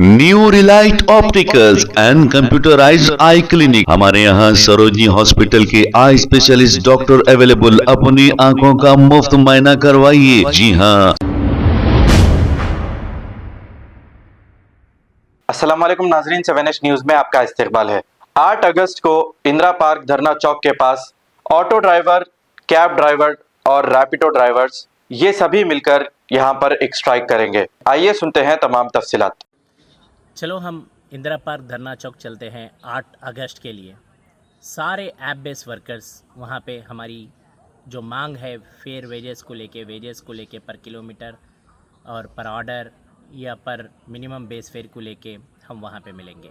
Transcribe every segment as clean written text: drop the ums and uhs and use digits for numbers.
New Relight opticals and computerised I clinic. हमारे यहाँ Sarojini hospital के आई स्पेशलिस्ट डॉक्टर अवेलेबल। अपनी आंखों का मुफ्त मुआयना करवाइए। जी हाँ। अस्सलाम वालेकुम नाजरीन, 7H न्यूज में आपका इस्तकबाल है। 8 अगस्त को इंदिरा पार्क धरना चौक के पास ऑटो ड्राइवर, कैब ड्राइवर और रैपिडो ड्राइवर्स ये सभी मिलकर यहाँ पर एक स्ट्राइक करेंगे। आइए सुनते हैं तमाम तफसीलात। चलो हम इंदिरा पार्क धरना चौक चलते हैं 8 अगस्त के लिए। सारे ऐप बेस्ड वर्कर्स वहाँ पे हमारी जो मांग है फेयर वेजेस को लेके पर किलोमीटर और पर ऑर्डर या पर मिनिमम बेस फेयर को लेके हम वहाँ पे मिलेंगे।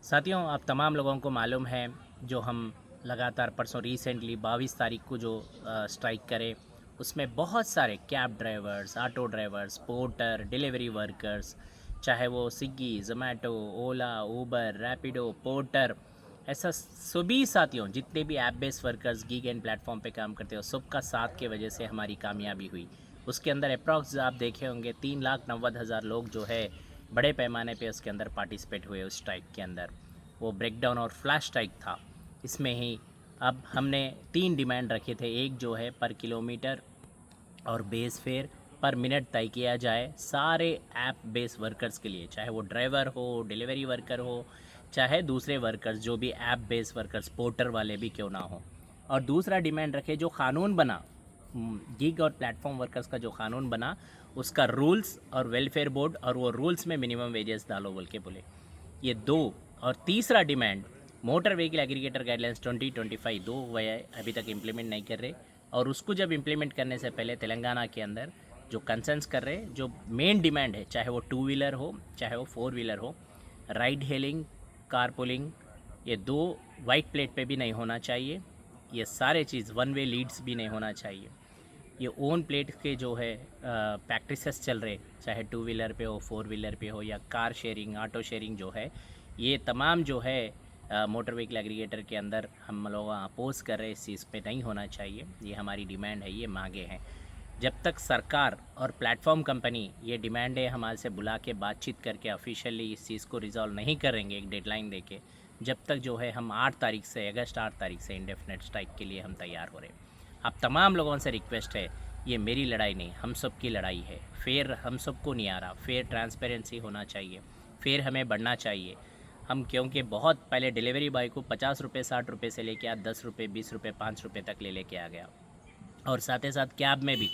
साथियों, आप तमाम लोगों को मालूम है जो हम लगातार परसों रिसेंटली 22 तारीख को जो स्ट्राइक करें उसमें बहुत सारे cab drivers, auto drivers, porter, delivery workers, चाहे वो स्विगी, जोमेटो, ओला, ऊबर, रैपिडो, पोर्टर, ऐसा सभी साथियों जितने भी app based workers gig and platform पे काम करते हो सबका साथ के वजह से हमारी कामयाबी हुई। उसके अंदर अप्रॉक्स आप देखे होंगे 3,90,000 लोग जो है बड़े पैमाने पे उसके अंदर पार्टिसिपेट हुए। उस स्ट्राइक के अंदर वो ब्रेकडाउन और फ्लैश स्ट्राइक था। इसमें ही अब हमने 3 डिमांड रखे थे। एक जो है पर किलोमीटर और बेस फेयर पर मिनट तय किया जाए सारे ऐप बेस वर्कर्स के लिए, चाहे वो ड्राइवर हो, डिलीवरी वर्कर हो, चाहे दूसरे वर्कर्स जो भी ऐप बेस वर्कर्स पोर्टर वाले भी क्यों ना हो। और दूसरा डिमांड रखे जो क़ानून बना गिग और प्लेटफॉर्म वर्कर्स का जो क़ानून बना उसका रूल्स और वेलफेयर बोर्ड और वो रूल्स में मिनिमम वेजेस डालो बोल के बोले। ये 2। और तीसरा demand motor vehicle aggregator guidelines 2025 2 वह अभी तक इम्प्लीमेंट नहीं कर रहे और उसको जब इम्प्लीमेंट करने से पहले तेलंगाना के अंदर जो कंसर्न्स कर रहे, जो मेन डिमांड है, चाहे वो 2 व्हीलर हो चाहे वो 4 व्हीलर हो, राइड हेलिंग, कार पुलिंग, ये 2 वाइट प्लेट पे भी नहीं होना चाहिए। ये सारे चीज़ 1 वे लीड्स भी नहीं होना चाहिए। ये ओन प्लेट के जो है प्रैक्टिसेस चल रहे, चाहे 2 व्हीलर पे हो, 4 व्हीलर पे हो या कार शेयरिंग, ऑटो शेयरिंग जो है, ये तमाम जो है मोटर व्हीकल एग्रीगेटर के अंदर हम लोग अपोज कर रहे, इस चीज़ पे नहीं होना चाहिए। ये हमारी डिमांड है, ये मांगे हैं। जब तक सरकार और प्लेटफॉर्म कंपनी ये डिमांडें हमारे से बुला के बातचीत करके ऑफिशियली इस चीज़ को रिजॉल्व नहीं करेंगे एक डेडलाइन देके, जब तक जो है हम 8 तारीख से अगस्त 8 तारीख से इंडेफिनेट स्ट्राइक के लिए हम तैयार हो रहे हैं। आप तमाम लोगों से रिक्वेस्ट है, ये मेरी लड़ाई नहीं, हम सब की लड़ाई है। फेयर हम सबको नहीं आ रहा, फेयर ट्रांसपेरेंसी होना चाहिए, फेयर हमें बढ़ना चाहिए। हम क्योंकि बहुत पहले डिलीवरी बॉय को 50 रुपये 60 रुपये से लेके आज 10 रुपये 20 रुपये 5 रुपये तक लेके आ गया। और साथ ही साथ कैब में भी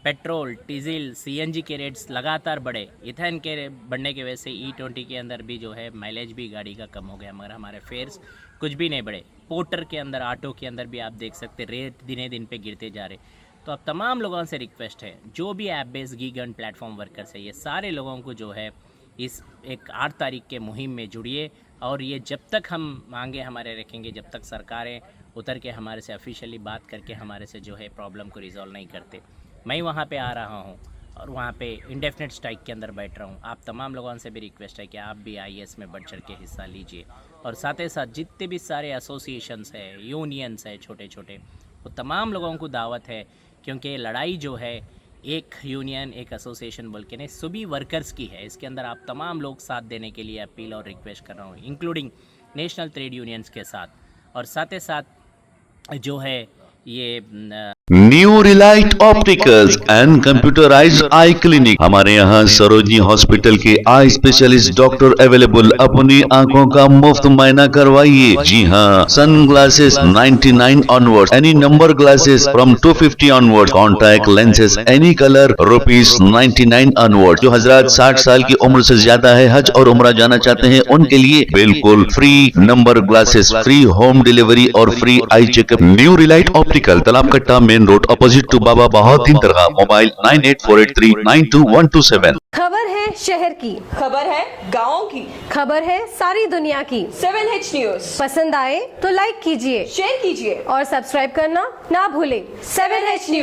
पेट्रोल, डीजल, सीएनजी के रेट्स लगातार बढ़े। इथेन के बढ़ने की वजह से E20 के अंदर भी जो है माइलेज भी गाड़ी का कम हो गया, मगर हमारे फेयर्स कुछ भी नहीं बढ़े। पोर्टर के अंदर, ऑटो के अंदर भी आप देख सकते रेट दिने दिन पे गिरते जा रहे। तो अब तमाम लोगों से रिक्वेस्ट है, जो भी app based gig and platform workers है, ये सारे लोगों को जो है इस एक 8 तारीख के मुहिम में जुड़िए। और ये जब तक हम मांगे हमारे रखेंगे, जब तक सरकारें उतर के हमारे से ऑफिशियली बात करके हमारे से जो है प्रॉब्लम को रिजॉल्व नहीं करते। मैं वहाँ पे आ रहा हूँ और वहाँ पे इंडेफिनेट स्ट्राइक के अंदर बैठ रहा हूँ। आप तमाम लोगों से भी रिक्वेस्ट है कि आप भी IAS में बढ़ चढ़ के हिस्सा लीजिए। और साथ ही साथ जितने भी सारे एसोसिएशंस है, यूनियंस है छोटे छोटे, वो तमाम लोगों को दावत है, क्योंकि लड़ाई जो है एक यूनियन एक एसोसिएशन बोल के नहीं, सभी वर्कर्स की है। इसके अंदर आप तमाम लोग साथ देने के लिए अपील और रिक्वेस्ट कर रहा हूँ, इंक्लूडिंग नेशनल ट्रेड यूनियंस के साथ। और साथ ही साथ जो है ये new Relight opticals and computerised I clinic. हमारे यहाँ सरोजनी हॉस्पिटल के आई स्पेशलिस्ट डॉक्टर अवेलेबल। अपनी आंखों का मुफ्त मुआयना करवाइए। जी हाँ। Sun glasses 99 onward, any number glasses from 250 onward, contact lenses any colour ₹99 onward. जो हजरात 60 साल की उम्र से ज्यादा है, हज और उम्रा जाना चाहते हैं, उनके लिए बिल्कुल free number glasses, free home delivery और free eye checkup. New Relight Optical, Talab Katta, main road, opposite to Baba Bahauddin Dargah. Mobile 9848392127। खबर है शहर की, खबर है गाँव की, खबर है सारी दुनिया की। 7H न्यूज पसंद आए तो लाइक कीजिए, शेयर कीजिए और सब्सक्राइब करना ना भूलें। 7H news.